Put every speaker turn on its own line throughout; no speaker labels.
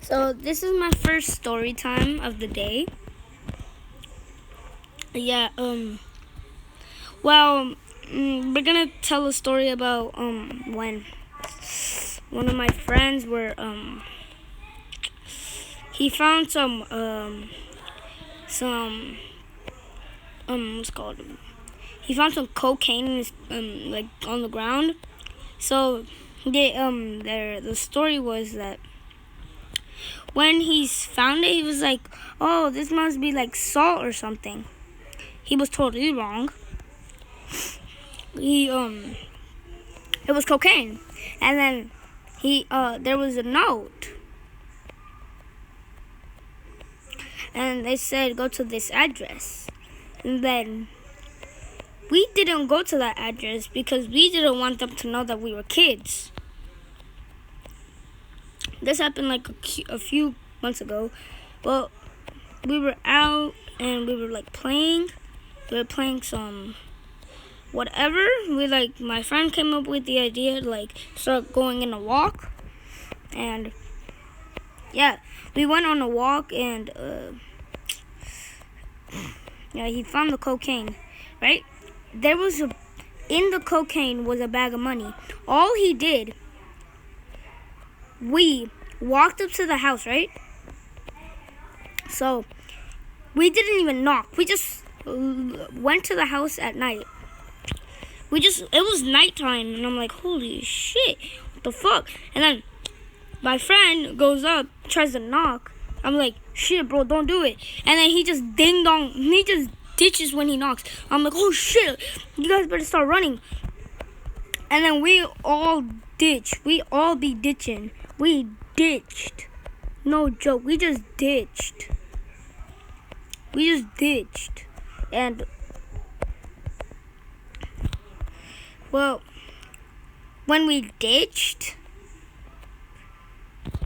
So this is my first story time of the day. Yeah, well, we're gonna tell a story about when one of my friends were he found some what's it called, he found some cocaine in his, like on the ground. So the story was that when he found it, he was like, oh, this must be like salt or something. He was totally wrong. It was cocaine. And then there was a note. And they said, go to this address. And then we didn't go to that address because we didn't want them to know that we were kids. This happened like a few months ago. Well, we were out and we were like playing. We were playing some whatever. My friend came up with the idea to start going in a walk. And yeah, we went on a walk and he found the cocaine, right? In the cocaine was a bag of money. All he did, we walked up to the house, right? So we didn't even knock. We just went to the house at night. It was nighttime, and I'm like, holy shit, what the fuck? And then my friend goes up, tries to knock. I'm like, shit, bro, don't do it. And then he just ding dong, he just ditches when he knocks. I'm like, oh shit, you guys better start running. And then we all ditch. We all be ditching. We ditched. No joke, we just ditched. And well, when we ditched,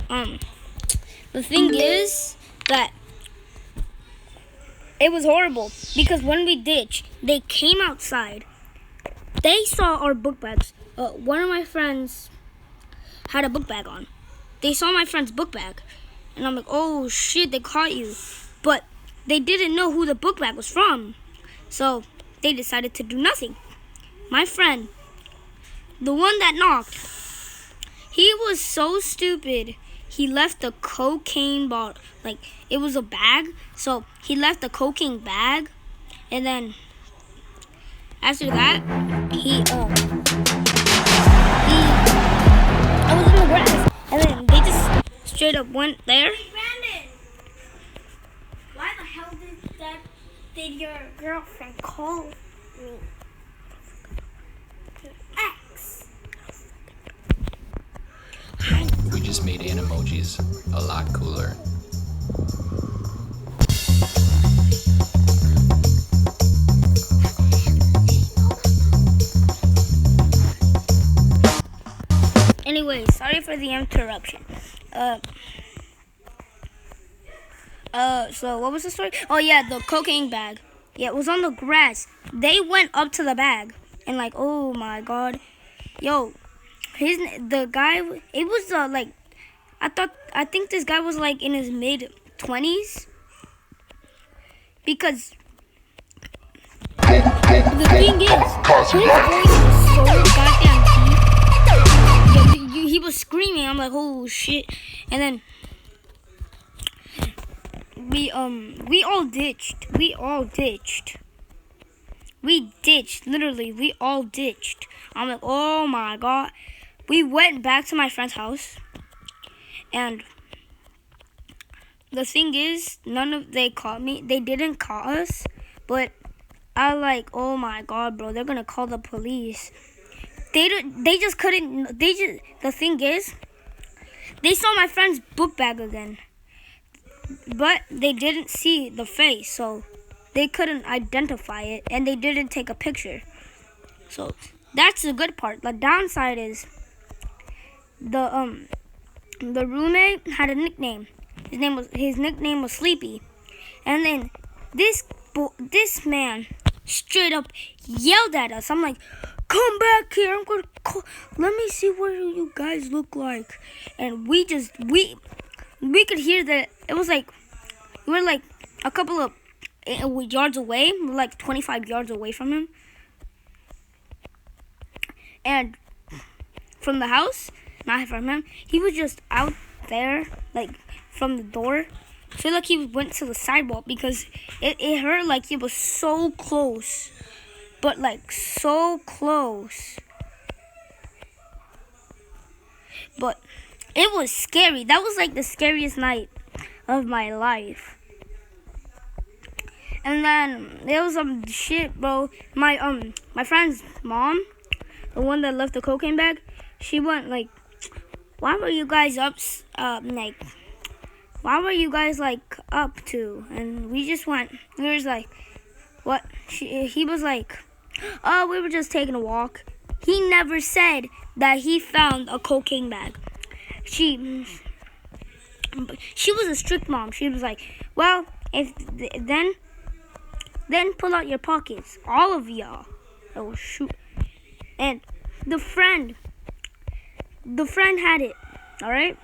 the thing is that it was horrible because when we ditched, they came outside. They saw our book bags. One of my friends had a book bag on. They saw my friend's book bag, and I'm like, oh shit, they caught you. But they didn't know who the book bag was from, so they decided to do nothing. My friend, the one that knocked, he was so stupid. He left the cocaine bottle, it was a bag, so he left the cocaine bag, and then after that, I was in the grass, and then they just straight up went there.
Brandon, why the hell did your girlfriend call me? Ex.
We just made emojis a lot cooler.
Anyway, sorry for the interruption. So what was the story? Oh yeah, the cocaine bag. Yeah, it was on the grass. They went up to the bag and oh my god, yo, the guy. It was I think this guy was in his mid-20s because the thing is, his voice was so goddamn deep. He was screaming. I'm like, oh shit, and then. We all ditched. Literally, we all ditched. I'm like, oh my god. We went back to my friend's house, and the thing is, they caught me. They didn't caught us, but oh my god, bro, they're gonna call the police. They just couldn't. The thing is, they saw my friend's book bag again. But they didn't see the face, so they couldn't identify it, and they didn't take a picture. So that's the good part. The downside is the roommate had a nickname. His nickname was Sleepy, and then this man straight up yelled at us. I'm like, come back here! I'm gonna let me see what you guys look like, and we we could hear that it was like we were like a couple of yards away, like 25 yards away from him, and from the house, not from him. He was just out there, like from the door. I feel like he went to the sidewalk because it hurt like he was so close, but like so close. But it was scary. That was like the scariest night of my life. And then there was some shit, bro. My friend's mom, the one that left the cocaine bag, she went like, "Why were you guys up? Why were you guys like up to?" And we just went. We was like, "What?" He was like, "Oh, we were just taking a walk." He never said that he found a cocaine bag. She was a strict mom. She was like, "Well, if then pull out your pockets, all of y'all." Oh shoot! And the friend had it, all right,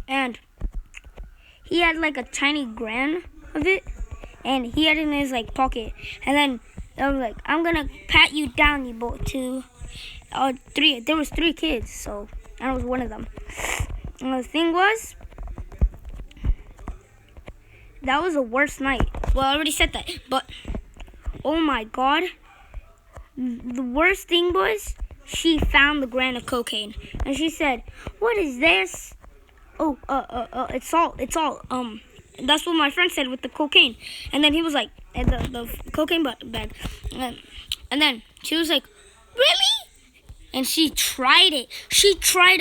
and he had like a tiny gram of it, and he had it in his like pocket. And then I was like, "I'm gonna pat you down, you both two." Three. There was 3 kids, so I was one of them. And the thing was, that was the worst night. Well, I already said that, but oh my god, the worst thing was she found the gram of cocaine, and she said, "What is this?" "Oh, it's salt. It's salt." That's what my friend said with the cocaine. And then he was like, the cocaine bag, and then she was like, "Really?" And she tried it.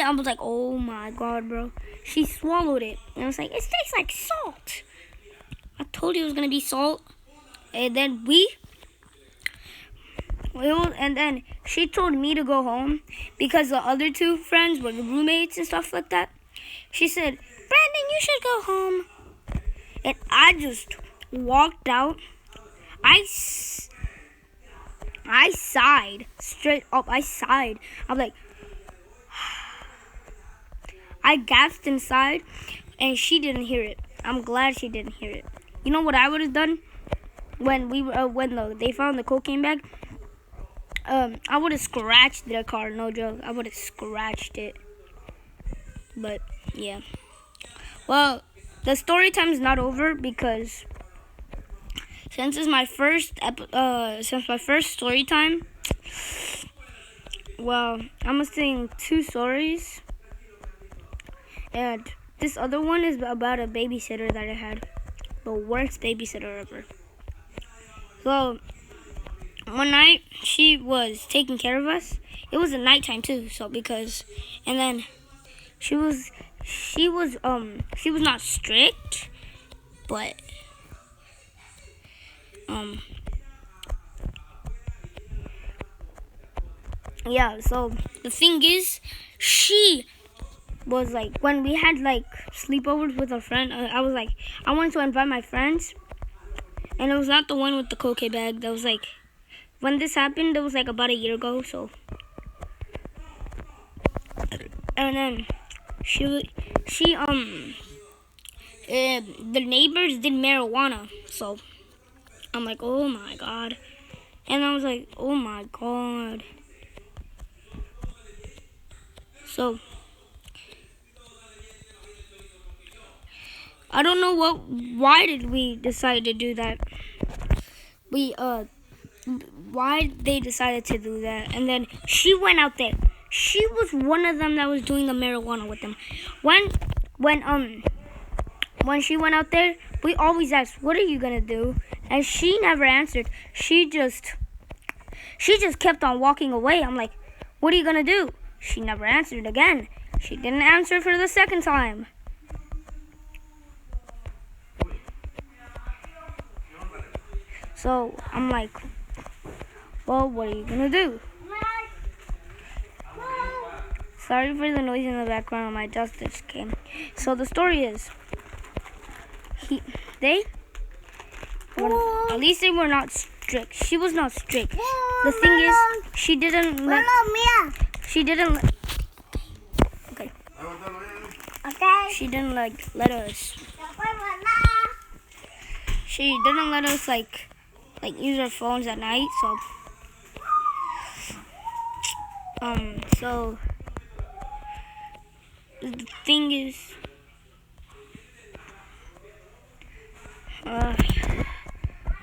I was like, "Oh my god, bro!" She swallowed it, and I was like, "It tastes like salt." I told you it was gonna be salt. And then and then she told me to go home because the other 2 friends were roommates and stuff like that. She said, "Brandon, you should go home." And I just walked out. I sighed straight up. I sighed. I'm like, I gasped inside, and she didn't hear it. I'm glad she didn't hear it. You know what I would have done when they found the cocaine bag? I would have scratched their car. No joke. I would have scratched it. But yeah. Well, the story time is not over because since it's my first story time, well, I'm gonna sing 2 stories, and this other one is about a babysitter that I had, the worst babysitter ever. So one night she was taking care of us. It was at nighttime too, and then she was not strict, but yeah, so the thing is, she was like, when we had like sleepovers with our friend, I was like, I wanted to invite my friends, and it was not the one with the cocaine bag. That was like, when this happened, it was like about a year ago, so. And then the neighbors did marijuana, so I'm like, oh my god. And I was like, oh my god. So I don't know why did we decide to do that. Why they decided to do that. And then she went out there. She was one of them that was doing the marijuana with them. When she went out there, we always asked, "What are you gonna do?" And she never answered. She just kept on walking away. I'm like, "What are you gonna do?" She never answered again. She didn't answer for the second time. So I'm like, well, what are you gonna do? Sorry for the noise in the background. My dust just came. So the story is, at least they were not strict. She was not strict. The thing is, she didn't let. Okay.
Okay.
she didn't like let us. She didn't let us like use our phones at night. So the thing is,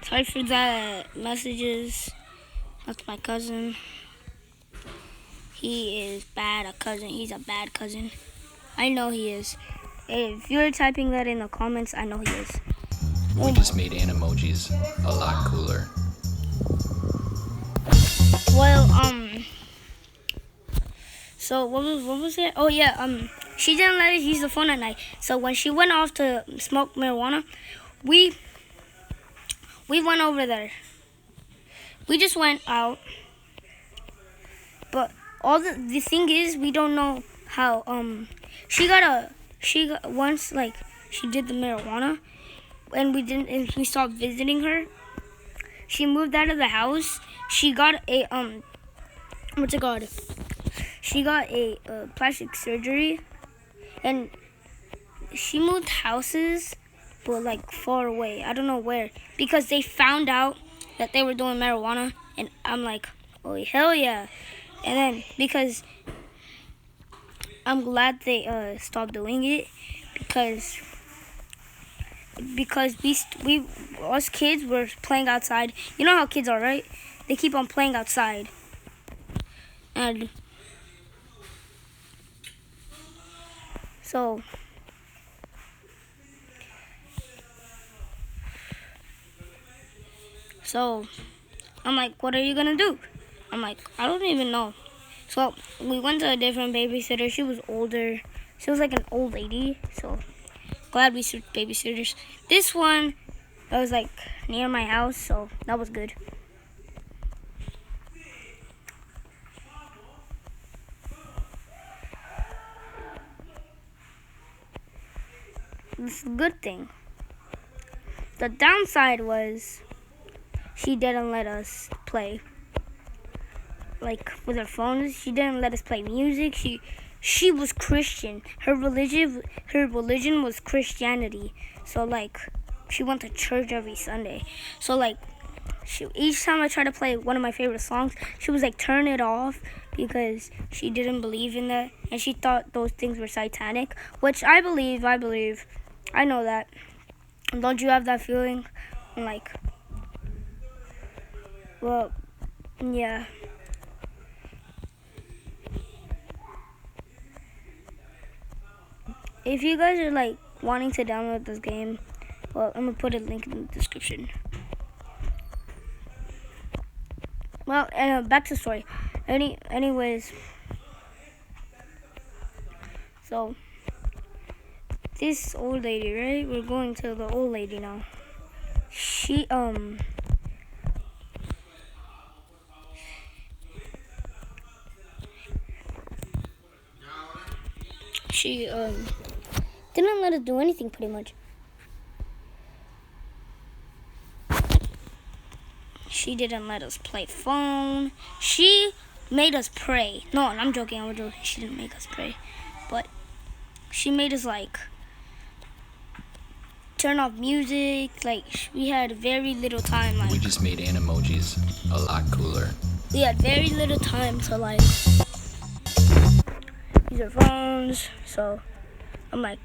sorry for that messages. That's my cousin. He is bad a cousin. He's a bad cousin. I know he is. If you're typing that in the comments, I know he is.
We just made animojis a lot cooler.
Well, so what was it? Oh yeah, she didn't let us use the phone at night. So when she went off to smoke marijuana, we went over there. We just went out. But the thing is, we don't know how she once like she did the marijuana and we stopped visiting her. She moved out of the house. She got a what's it called? She got a plastic surgery, and she moved houses, but like far away. I don't know where, because they found out that they were doing marijuana, and I'm like, oh hell yeah! And then because I'm glad they stopped doing it, because we us kids were playing outside. You know how kids are, right? They keep on playing outside, and so I'm like, what are you gonna do? I'm like, I don't even know. So we went to a different babysitter. She was older. She was like an old lady. So glad we switched babysitters. This one, it was like near my house, so that was good. This is a good thing. The downside was she didn't let us play. Like with her phones, she didn't let us play music. She was Christian. Her religion was Christianity. So like she went to church every Sunday. So like each time I tried to play one of my favorite songs, she was like, turn it off, because she didn't believe in that, and she thought those things were satanic, which I believe. I know that. Don't you have that feeling? I'm like, well, yeah. If you guys are like wanting to download this game, well, I'm gonna put a link in the description. Well, back to the story. Anyways, so this old lady, right? We're going to the old lady now. She didn't let us do anything, pretty much. She didn't let us play phone. She made us pray. No, I'm joking. She didn't make us pray, but she made us like turn off music. Like we had very little time. Like
We just made animojis a lot cooler.
we had very little time to like use our phones. So I'm like,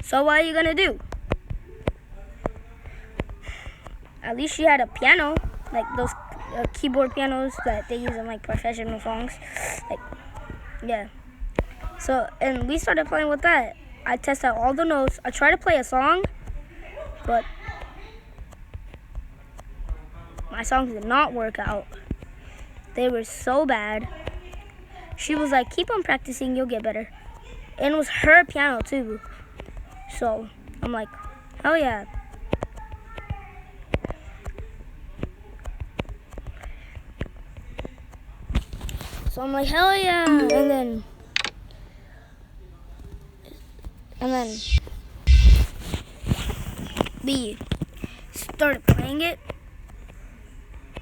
so what are you gonna do? At least she had a piano, like those keyboard pianos that they use in like professional songs. Like, yeah. So, and we started playing with that. I tested out all the notes. I tried to play a song, but my songs did not work out. They were so bad. She was like, keep on practicing, you'll get better. And it was her piano too. So, I'm like, oh yeah. So I'm like, hell yeah. And then we started playing it,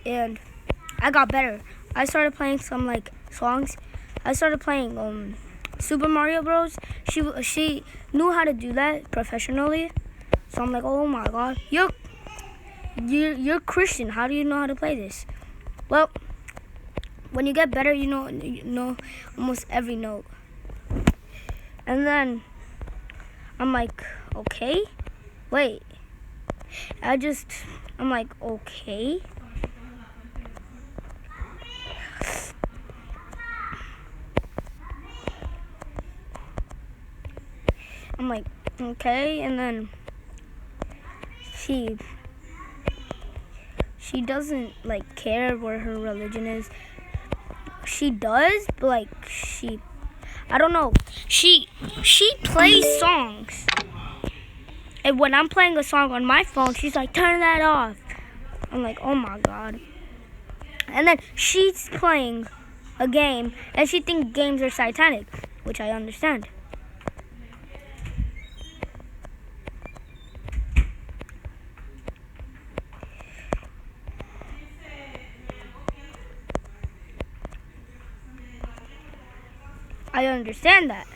and I got better. I started playing some like songs. I started playing Super Mario Bros. She knew how to do that professionally. So I'm like, oh my god, you're Christian. How do you know how to play this? Well, when you get better, you know almost every note. And then I'm like, okay, wait. I'm like, okay. I'm like, okay, and then she doesn't like care where her religion is. She does, but like I don't know. She plays songs. And when I'm playing a song on my phone, she's like, turn that off. I'm like, oh my god. And then she's playing a game and she thinks games are satanic, which I understand. I understand that.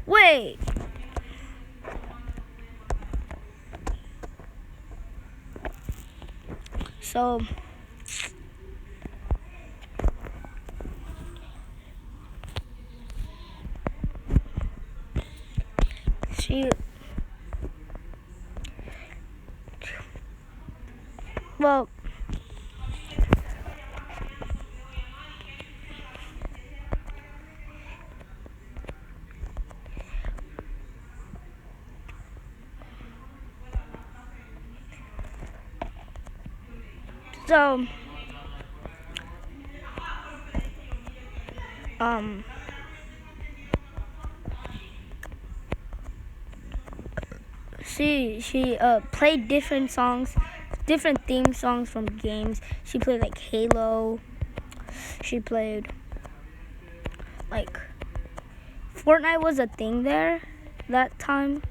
Wait. So well, so she played different songs, different theme songs from games. She played like Halo. She played like Fortnite was a thing there that time.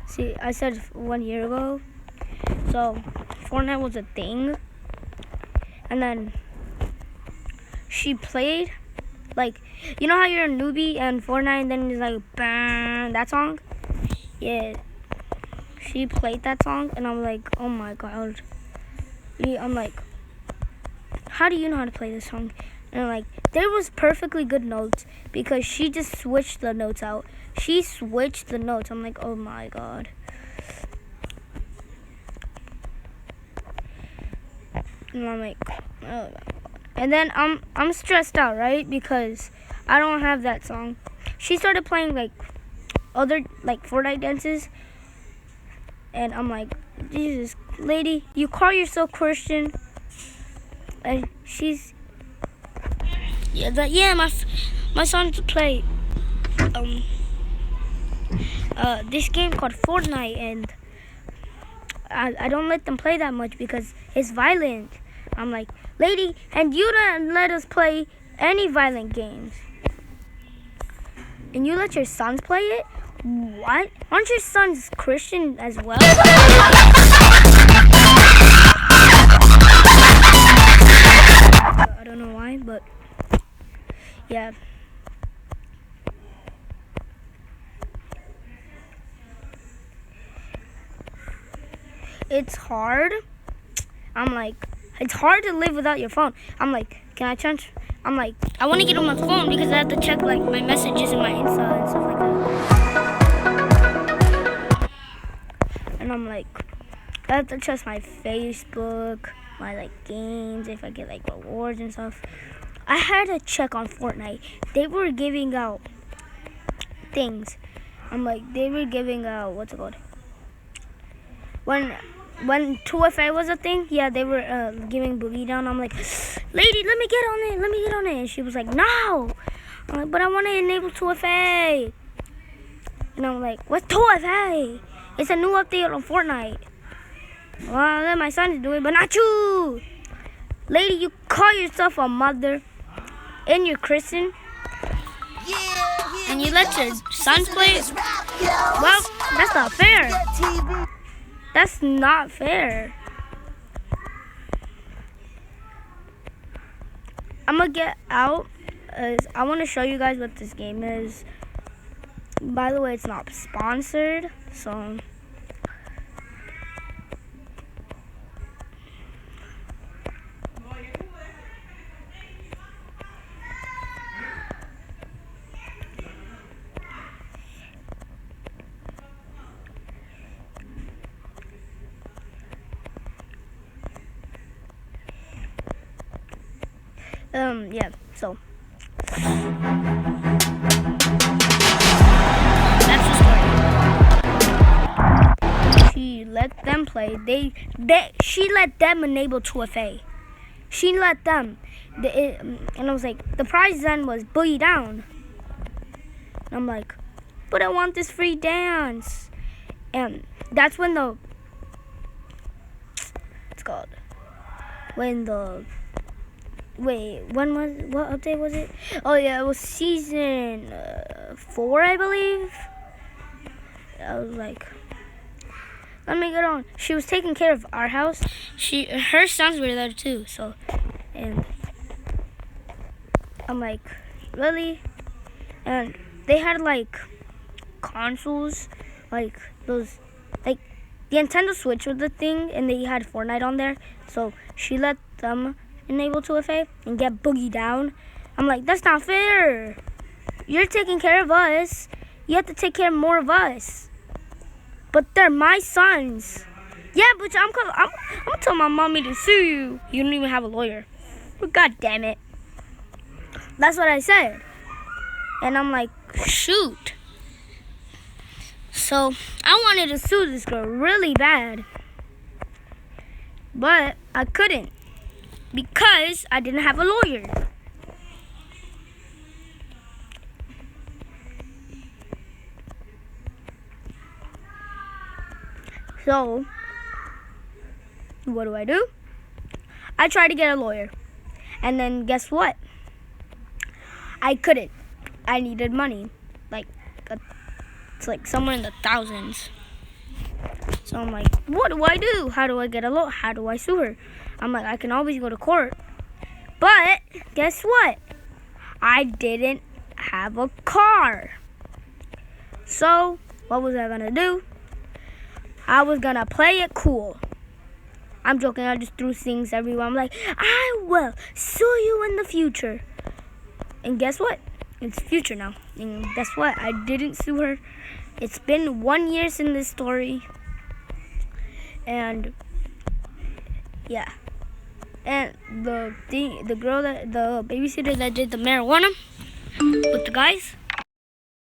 See, I said 1 year ago. So Fortnite was a thing. And then she played like, you know how you're a newbie and Fortnite and then it's like bang, that song? Yeah. She played that song and I'm like, oh my god. I'm like, how do you know how to play this song? And like, there was perfectly good notes because she just switched the notes out. She switched the notes. I'm like, oh my god. And I'm like, oh my god. And then I'm stressed out, right? Because I don't have that song. She started playing like other like Fortnite dances. And I'm like, Jesus, lady, you call yourself Christian? And she's, my sons play this game called Fortnite, and I don't let them play that much because it's violent. I'm like, lady, and you don't let us play any violent games. And you let your sons play it? What? Aren't your sons Christian as well? I don't know why, but yeah. It's hard. I'm like, it's hard to live without your phone. I'm like, can I change? I'm like, I want to get on my phone because I have to check like my messages and my Insta and stuff like that. And I'm like, I have to check my Facebook, my like games, if I get like rewards and stuff. I had to check on Fortnite. They were giving out things. I'm like, they were giving out, what's it called? When 2FA was a thing, yeah, they were giving Boogie Down. I'm like, lady, let me get on it. And she was like, no. I'm like, but I want to enable 2FA. And I'm like, what's 2FA? It's a new update on Fortnite. Well, I let my sons do it, but not you. Lady, you call yourself a mother and you're Christian. And you let your sons play it? Well, that's not fair. That's not fair. I'm gonna get out. I want to show you guys what this game is. By the way, it's not sponsored, so. Yeah, so that's the story. She let them play. She let them enable 2FA. She let them. And I was like, the prize then was Boogie Down. And I'm like, but I want this free dance. And that's when what update was it? Oh yeah, it was season 4, I believe. I was like, let me get on. She was taking care of our house. Her sons were there too. So, and I'm like, really? And they had like consoles, like those, like the Nintendo Switch was the thing, and they had Fortnite on there. So she let them enable 2FA and get Boogie Down. I'm like, that's not fair. You're taking care of us. You have to take care more of us. But they're my sons. Yeah, but I'm gonna tell my mommy to sue you. You don't even have a lawyer. God damn it. That's what I said. And I'm like, shoot. So I wanted to sue this girl really bad. But I couldn't. Because I didn't have a lawyer. So, what do? I tried to get a lawyer. And then guess what? I couldn't. I needed money. It's like somewhere in the thousands. So I'm like, what do I do? How do I get a lawyer? How do I sue her? I'm like, I can always go to court. But guess what? I didn't have a car. So what was I gonna do? I was gonna play it cool. I'm joking. I just threw things everywhere. I'm like, I will sue you in the future. And guess what? It's future now. And guess what? I didn't sue her. It's been 1 year since this story. And yeah. And the babysitter that did the marijuana with the guys,